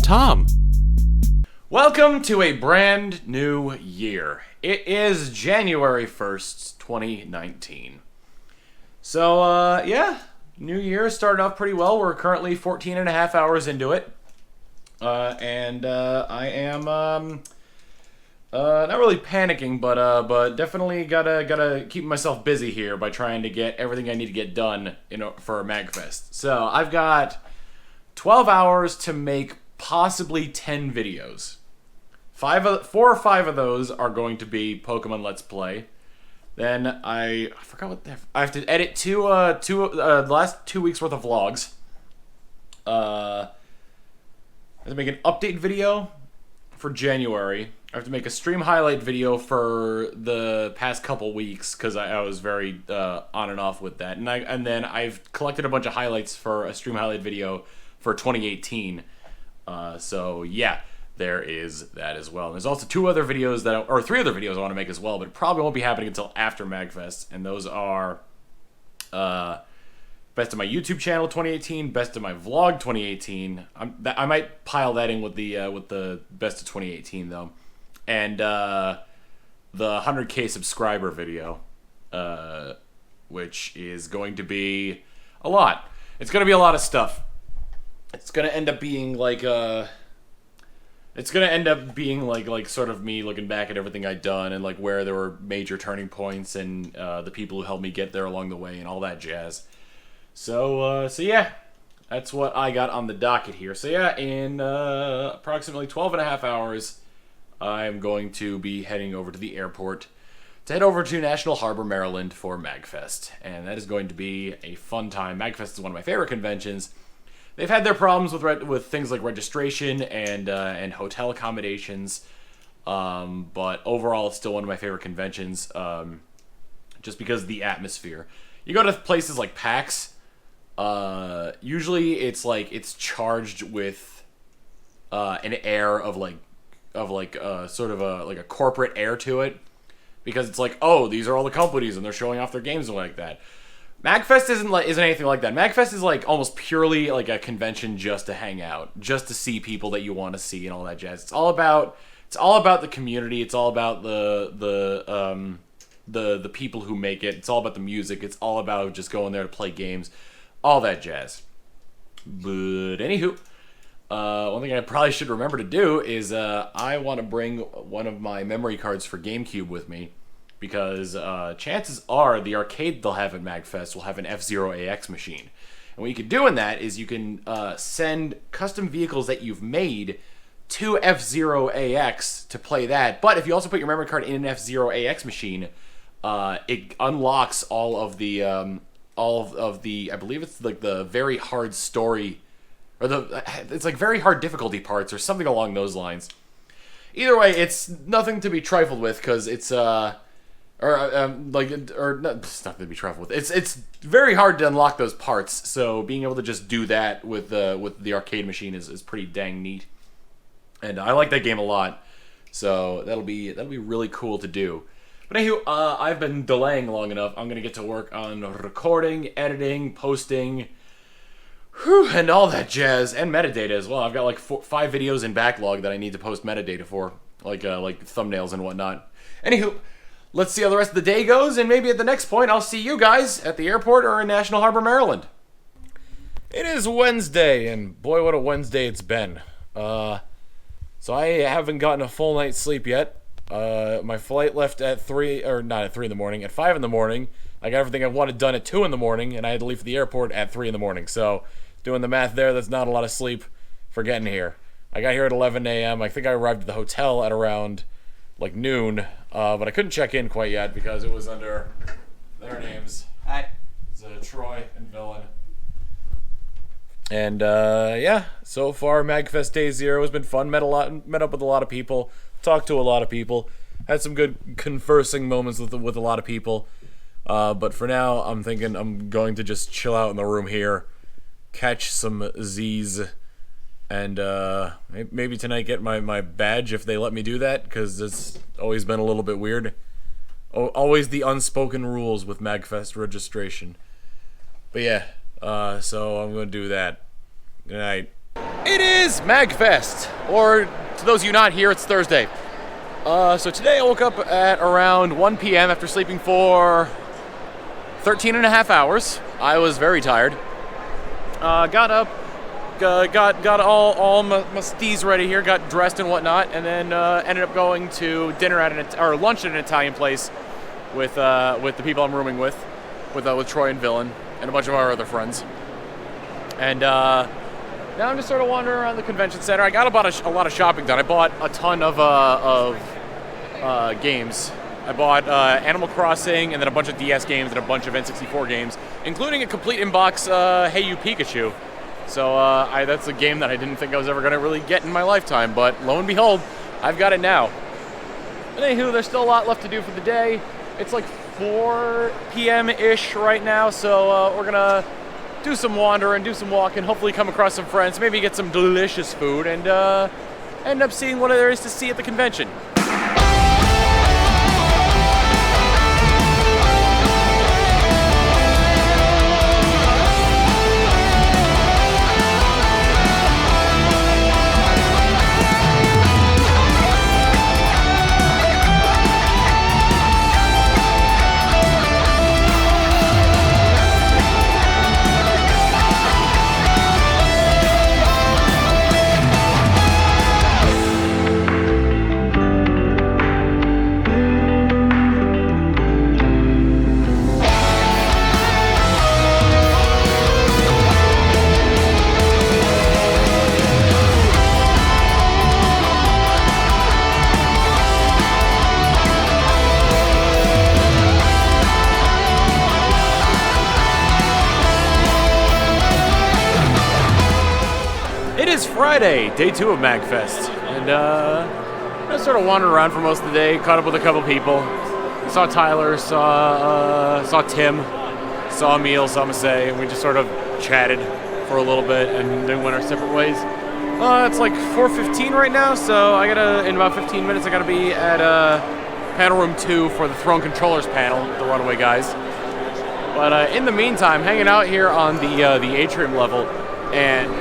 Tom. Welcome to a brand new year. It is January 1st, 2019. So, yeah, new year started off pretty well. We're currently 14 and a half hours into it. And I am, not really panicking, but definitely gotta keep myself busy here by trying to get everything I need to get done, for MAGFest. So, I've got 12 hours to make possibly 10 videos. 4 or 5 of those are going to be Pokemon Let's Play. Then I forgot what I have to edit the last 2 weeks worth of vlogs. I have to make an update video for January. I have to make a stream highlight video for the past couple weeks because I was very on and off with that. And then I've collected a bunch of highlights for a stream highlight video for 2018. So yeah, there is that as well. And there's also 3 other videos I want to make as well, but it probably won't be happening until after MAGFest. And those are best of my YouTube channel 2018, best of my vlog 2018. I might pile that in with the best of 2018 though, and the 100K subscriber video, which is going to be a lot. It's going to be a lot of stuff. It's gonna end up being like sort of me looking back at everything I'd done and like where there were major turning points and the people who helped me get there along the way and all that jazz. So yeah, that's what I got on the docket here. So yeah, in approximately 12 and a half hours, I'm going to be heading over to the airport to head over to National Harbor, Maryland for MAGFest, and that is going to be a fun time. MAGFest is one of my favorite conventions. They've had their problems with things like registration and hotel accommodations, but overall it's still one of my favorite conventions, just because of the atmosphere. You go to places like PAX, usually it's charged with an air of sort of a corporate air to it, because it's like, oh, these are all the companies and they're showing off their games and like that. MAGFest isn't anything like that. MAGFest is like almost purely like a convention just to hang out, just to see people that you want to see and all that jazz. It's all about the community. It's all about the people who make it. It's all about the music. It's all about just going there to play games, all that jazz. But anywho, one thing I probably should remember to do is I want to bring one of my memory cards for GameCube with me. Because chances are the arcade they'll have at MAGFest will have an F-Zero AX machine. And what you can do in that is you can send custom vehicles that you've made to F-Zero AX to play that. But if you also put your memory card in an F-Zero AX machine, it unlocks all of the, I believe it's like the very hard story, or it's like very hard difficulty parts or something along those lines. Either way, it's nothing to be trifled with because it's, it's nothing to be trifled with. It's very hard to unlock those parts, so being able to just do that with the arcade machine is pretty dang neat. And I like that game a lot, so that'll be really cool to do. But anywho, I've been delaying long enough. I'm gonna get to work on recording, editing, posting, and all that jazz, and metadata as well. I've got like 5 videos in backlog that I need to post metadata for, like thumbnails and whatnot. Anywho, let's see how the rest of the day goes, and maybe at the next point, I'll see you guys at the airport or in National Harbor, Maryland. It is Wednesday, and boy, what a Wednesday it's been. So I haven't gotten a full night's sleep yet. My flight left at 3, or not at 3 in the morning, at 5 in the morning. I got everything I wanted done at 2 in the morning, and I had to leave for the airport at 3 in the morning. So, doing the math there, that's not a lot of sleep for getting here. I got here at 11 a.m. I think I arrived at the hotel at around like noon, but I couldn't check in quite yet because it was under their names. Hi. It's Troy and Villain. And yeah, so far MAGFest Day 0 has been fun. Met up with a lot of people, talked to a lot of people, had some good conversing moments with a lot of people. But for now, I'm thinking I'm going to just chill out in the room here, catch some Z's, and maybe tonight get my badge if they let me do that, because it's always been a little bit weird. Always the unspoken rules with MAGFest registration. But yeah, so I'm going to do that. Good night. It is MAGFest, or to those of you not here, it's Thursday. So today I woke up at around 1 p.m. after sleeping for 13 and a half hours. I was very tired. Got up, got all my steez ready here, got dressed and whatnot, and then ended up going to dinner or lunch at an Italian place with the people I'm rooming with Troy and Villain and a bunch of our other friends. And now I'm just sort of wandering around the convention center. I got a lot of shopping done. I bought a ton of games. I bought Animal Crossing and then a bunch of DS games and a bunch of N64 games, including a complete inbox Hey You Pikachu. So that's a game that I didn't think I was ever going to really get in my lifetime, but lo and behold, I've got it now. But anywho, there's still a lot left to do for the day. It's like 4 p.m.-ish right now, so we're going to do some wandering, do some walking, hopefully come across some friends, maybe get some delicious food, and end up seeing what there is to see at the convention. It is Friday, day 2 of MAGFest, and I sort of wandered around for most of the day, caught up with a couple people, saw Tyler, saw Tim, saw Emil, saw Masay, and we just sort of chatted for a little bit and then went our separate ways. It's like 4:15 right now, so in about 15 minutes I gotta be at panel room 2 for the Throne Controllers panel, the Runaway guys. But in the meantime, hanging out here on the atrium level, and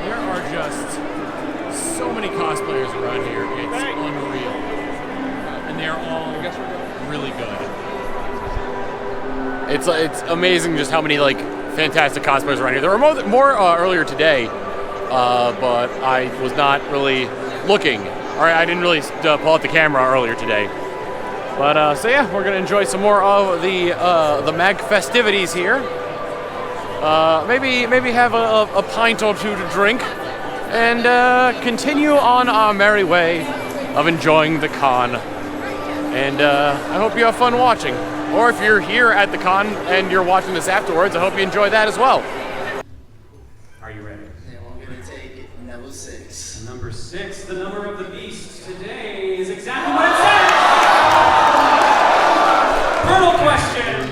there are just so many cosplayers around here. It's unreal. And they're all really good. It's amazing just how many fantastic cosplayers around here. There were more earlier today, but I was not really looking. Or I didn't really pull out the camera earlier today. But so yeah, we're gonna enjoy some more of the MAG festivities here. Maybe have a pint or two to drink, and continue on our merry way of enjoying the con. And I hope you have fun watching. Or if you're here at the con and you're watching this afterwards, I hope you enjoy that as well. Are you ready? Yeah, well, I'm going to take number 6. Number 6, the number of the beast today is exactly what it says! Brutal question!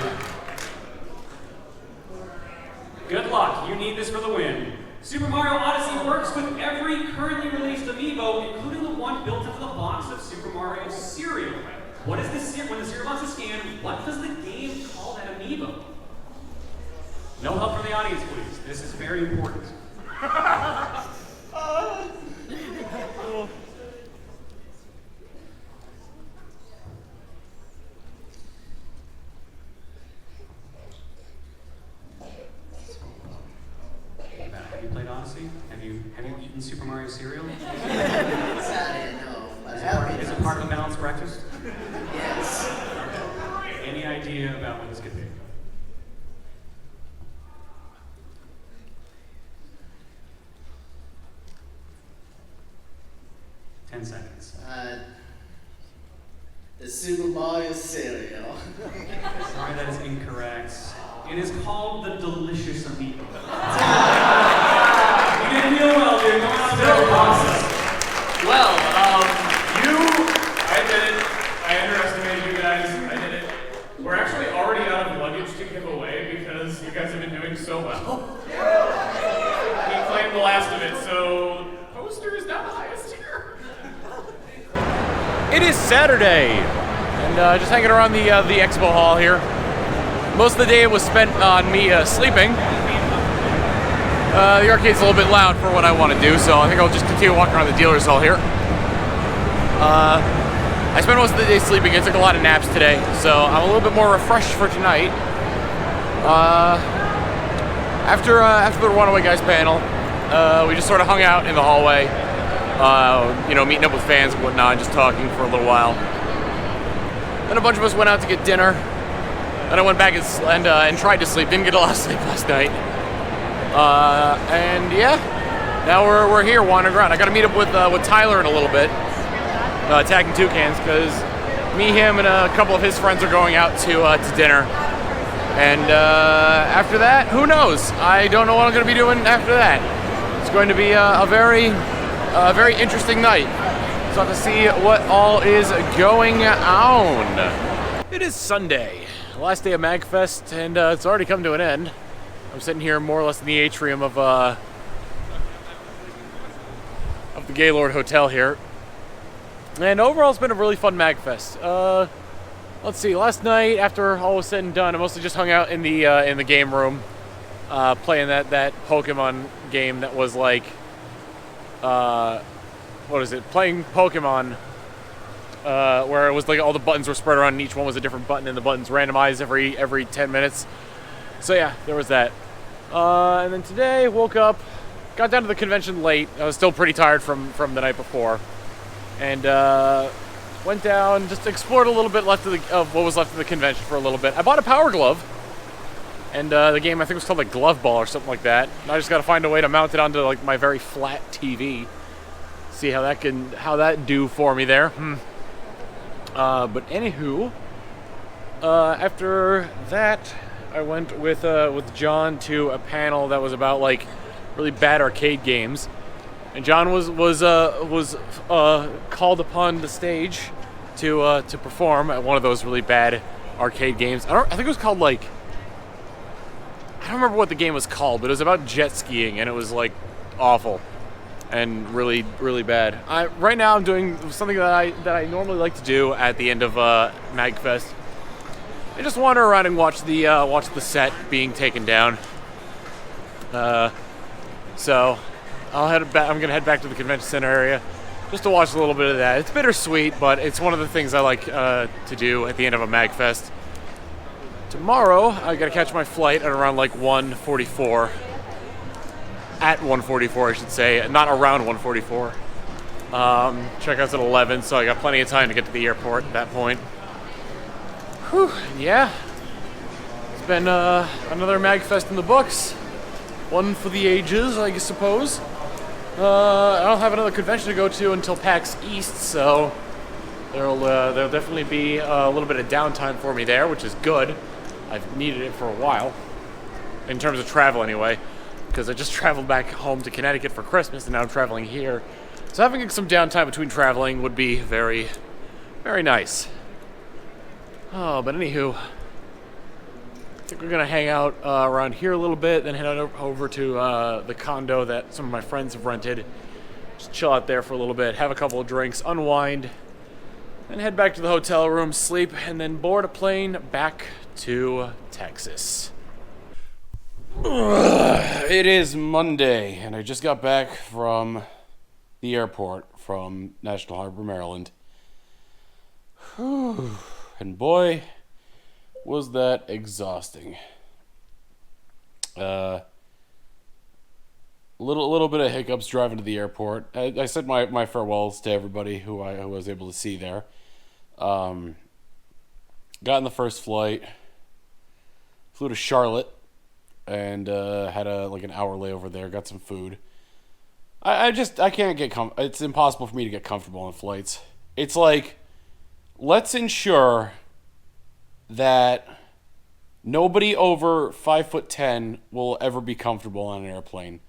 Good luck, you need this for the win. Super Mario Odyssey works with every currently released amiibo, including the one built into the box of Super Mario cereal. What is this when the cereal box is scanned? What does the game call that amiibo? No help from the audience, please. This is very important. Have you played Odyssey? Have you eaten Super Mario cereal? Sadly, no. Is it part of a balanced breakfast? Yes. Any idea about what this could be? Ten seconds. The Super Mario cereal. Sorry, that is incorrect. It is called the Delicious Amiibo. You didn't feel well, dude. Going on the process. Well, I did it. I underestimated you guys. I did it. We're actually already out of luggage to give away because you guys have been doing so well. We claimed the last of it, so poster is not the highest here. It is Saturday, and just hanging around the expo hall here. Most of the day was spent on me sleeping. The arcade's a little bit loud for what I want to do, so I think I'll just continue walking around the dealer's hall here. I spent most of the day sleeping. I took a lot of naps today, so I'm a little bit more refreshed for tonight. After the Runaway Guys panel, we just sort of hung out in the hallway, meeting up with fans and whatnot, and just talking for a little while. Then a bunch of us went out to get dinner. Then I went back and tried to sleep. Didn't get a lot of sleep last night. And yeah, now we're here wandering around. I got to meet up with Tyler in a little bit, tagging Toucans, because me, him, and a couple of his friends are going out to dinner. And after that, who knows? I don't know what I'm going to be doing after that. It's going to be a very interesting night. So I have to see what all is going on. It is Sunday, last day of MAGFest, and it's already come to an end. I'm sitting here more or less in the atrium of the Gaylord Hotel here. And overall, it's been a really fun MAGFest. Let's see. Last night, after all was said and done, I mostly just hung out in the game room, playing that Pokemon game that was like, playing Pokemon, where it was like all the buttons were spread around, and each one was a different button, and the buttons randomized every 10 minutes. So yeah, there was that. And then today, woke up, got down to the convention late. I was still pretty tired from the night before, and went down, just explored a little bit of what was left of the convention for a little bit. I bought a Power Glove, and the game I think was called like Glove Ball or something like that. And I just got to find a way to mount it onto like my very flat TV. See how that do for me there. But anywho, after that, I went with John to a panel that was about like really bad arcade games, and John was called upon the stage to perform at one of those really bad arcade games. I think it was called like, I don't remember what the game was called, but it was about jet skiing, and it was like awful and really, really bad. Right now I'm doing something that I normally like to do at the end of MAGFest. I just wander around and watch the set being taken down. So I'm gonna head back to the convention center area just to watch a little bit of that. It's bittersweet, but it's one of the things I like to do at the end of a MAGFest. Tomorrow I gotta catch my flight at around like 1:44. At 1:44, I should say, not around 1:44. Checkout's at 11, so I got plenty of time to get to the airport at that point. Whew, yeah. It's been another MAGFest in the books. One for the ages, I suppose. I don't have another convention to go to until PAX East, so there'll definitely be a little bit of downtime for me there, which is good. I've needed it for a while, in terms of travel anyway, because I just traveled back home to Connecticut for Christmas, and now I'm traveling here. So having some downtime between traveling would be very, very nice. Oh, but anywho, I think we're gonna hang out around here a little bit, then head on over to the condo that some of my friends have rented. Just chill out there for a little bit, have a couple of drinks, unwind, then head back to the hotel room, sleep, and then board a plane back to Texas. It is Monday, and I just got back from the airport from National Harbor, Maryland. Whew. And boy, was that exhausting. Little bit of hiccups driving to the airport. I said my farewells to everybody who I was able to see there. Got in the first flight, flew to Charlotte, and had an hour layover there. Got some food. I can't get it's impossible for me to get comfortable on flights. It's like, let's ensure that nobody over 5'10" will ever be comfortable on an airplane.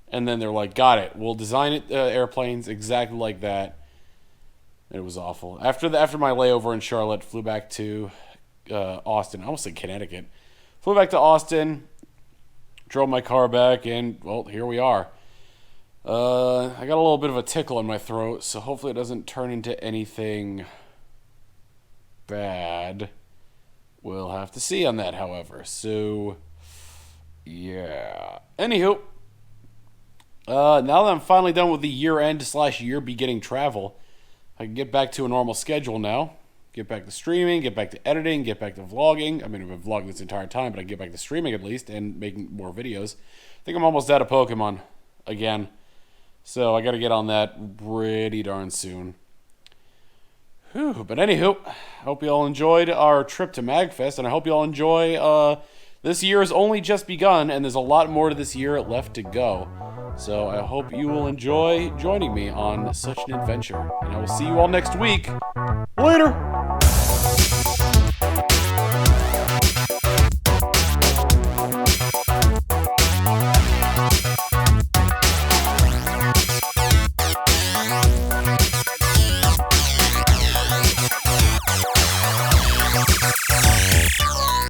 And then they're like, got it. We'll design airplanes exactly like that. It was awful. After my layover in Charlotte, flew back to Austin. I almost said Connecticut. Flew back to Austin, drove my car back, and, well, here we are. I got a little bit of a tickle in my throat, so hopefully it doesn't turn into anything bad. We'll have to see on that, however. So, yeah. Anywho, Now that I'm finally done with the year-end / year-beginning travel, I can get back to a normal schedule now. Get back to streaming, get back to editing, get back to vlogging. I mean, I've been vlogging this entire time, but I can get back to streaming at least and making more videos. I think I'm almost out of Pokemon again. So I got to get on that pretty darn soon. Whew. But anywho, hope you all enjoyed our trip to MAGFest, and I hope you all enjoy. This year has only just begun, and there's a lot more to this year left to go. So I hope you will enjoy joining me on such an adventure. And I will see you all next week. Later!